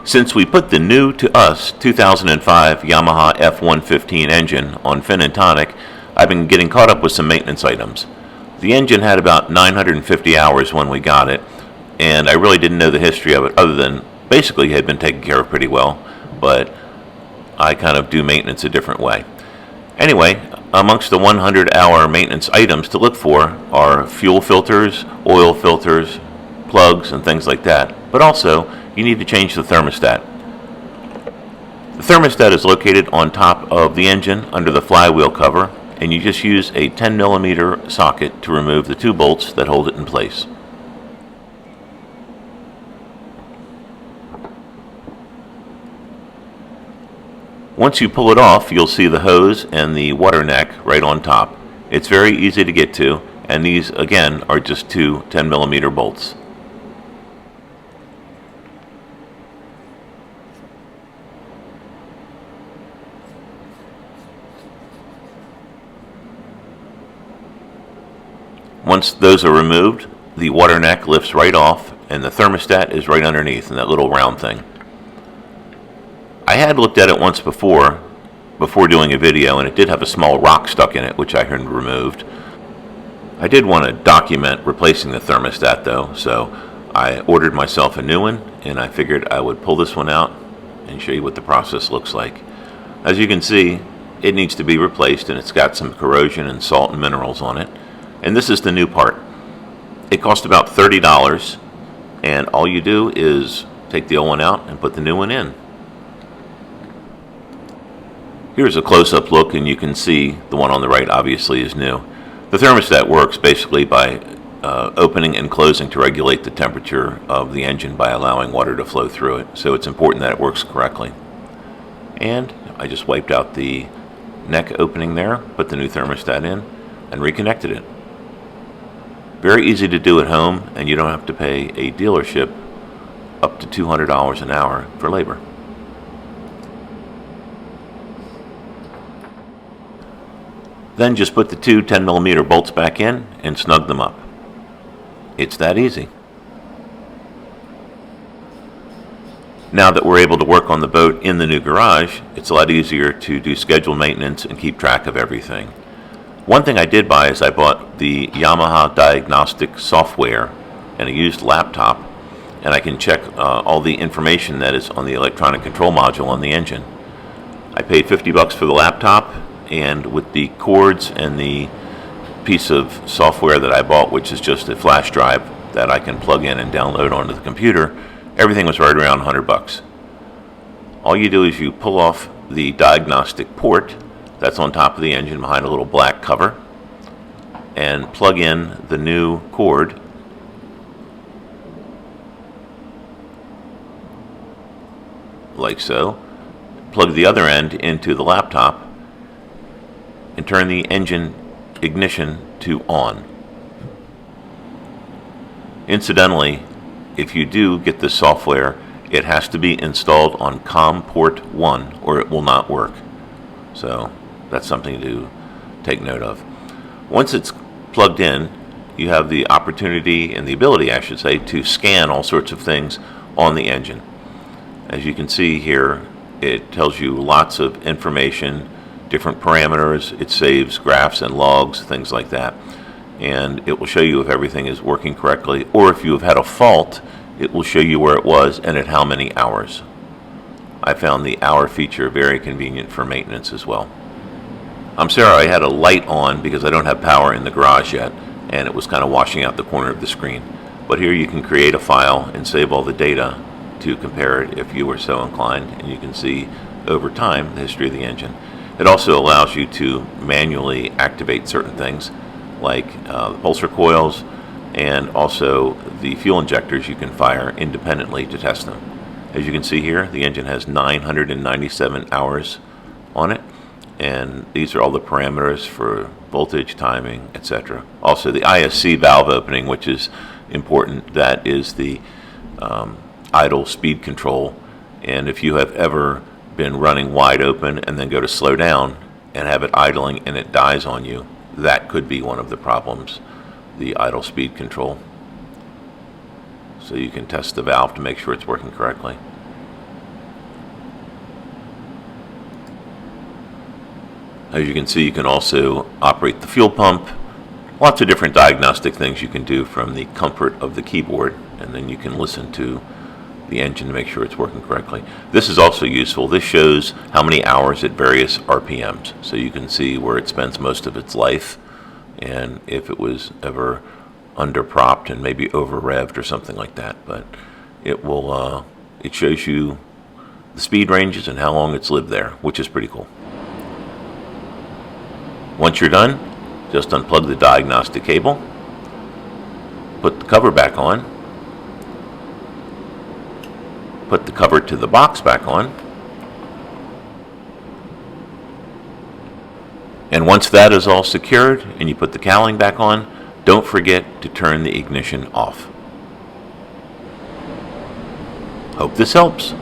Since we put the new to us 2005 Yamaha F115 engine on Fin and Tonic, I've been getting caught up with some maintenance items. The engine had about 950 hours when we got it, and I really didn't know the history of it other than basically it had been taken care of pretty well, but I kind of do maintenance a different way. Anyway, amongst the 100-hour maintenance items to look for are fuel filters, oil filters, plugs, and things like that. But also, you need to change the thermostat. The thermostat is located on top of the engine under the flywheel cover, and you just use a 10mm socket to remove the two bolts that hold it in place. Once you pull it off, you'll see the hose and the water neck right on top. It's very easy to get to, and these again are just two 10mm bolts. Once those are removed, the water neck lifts right off and the thermostat is right underneath in that little round thing. I had looked at it once before doing a video, and it did have a small rock stuck in it, which I had removed. I did want to document replacing the thermostat though, so I ordered myself a new one, and I figured I would pull this one out and show you what the process looks like. As you can see, it needs to be replaced, and it's got some corrosion and salt and minerals on it. And this is the new part. It cost about $30, and all you do is take the old one out and put the new one in. Here's a close-up look, and you can see the one on the right obviously is new. The thermostat works basically by opening and closing to regulate the temperature of the engine by allowing water to flow through it. So it's important that it works correctly. And I just wiped out the neck opening there, put the new thermostat in, and reconnected it. Very easy to do at home, and you don't have to pay a dealership up to $200 an hour for labor. Then just put the two 10mm bolts back in and snug them up. It's that easy. Now that we're able to work on the boat in the new garage, it's a lot easier to do scheduled maintenance and keep track of everything. One thing I did buy is I bought the Yamaha diagnostic software and a used laptop, and I can check all the information that is on the electronic control module on the engine. I paid $50 for the laptop, and with the cords and the piece of software that I bought, which is just a flash drive that I can plug in and download onto the computer, everything was right around $100. All you do is you pull off the diagnostic port that's on top of the engine behind a little black cover and plug in the new cord. Like so. Plug the other end into the laptop and turn the engine ignition to on. Incidentally, if you do get this software, it has to be installed on COM port 1 or it will not work. So that's something to take note of. Once it's plugged in, you have the opportunity and the ability, I should say, to scan all sorts of things on the engine. As you can see here, it tells you lots of information, different parameters. It saves graphs and logs, things like that. And it will show you if everything is working correctly, or if you have had a fault, it will show you where it was and at how many hours. I found the hour feature very convenient for maintenance as well. I'm sorry I had a light on because I don't have power in the garage yet, and it was kind of washing out the corner of the screen. But here you can create a file and save all the data to compare it if you were so inclined, and you can see over time the history of the engine. It also allows you to manually activate certain things like the pulsar coils, and also the fuel injectors you can fire independently to test them. As you can see here, the engine has 997 hours on it, and these are all the parameters for voltage, timing, etc. Also the ISC valve opening, which is important. That is the idle speed control, and if you have ever been running wide open and then go to slow down and have it idling and it dies on you, that could be one of the problems, the idle speed control. So you can test the valve to make sure it's working correctly. As you can see, you can also operate the fuel pump. Lots of different diagnostic things you can do from the comfort of the keyboard, and then you can listen to the engine to make sure it's working correctly. This is also useful. This shows how many hours at various RPMs, so you can see where it spends most of its life and if it was ever underpropped and maybe over revved or something like that. But it will it shows you the speed ranges and how long it's lived there, which is pretty cool. Once you're done, just unplug the diagnostic cable, put the cover back on, put the cover to the box back on, and once that is all secured and you put the cowling back on, don't forget to turn the ignition off. Hope this helps.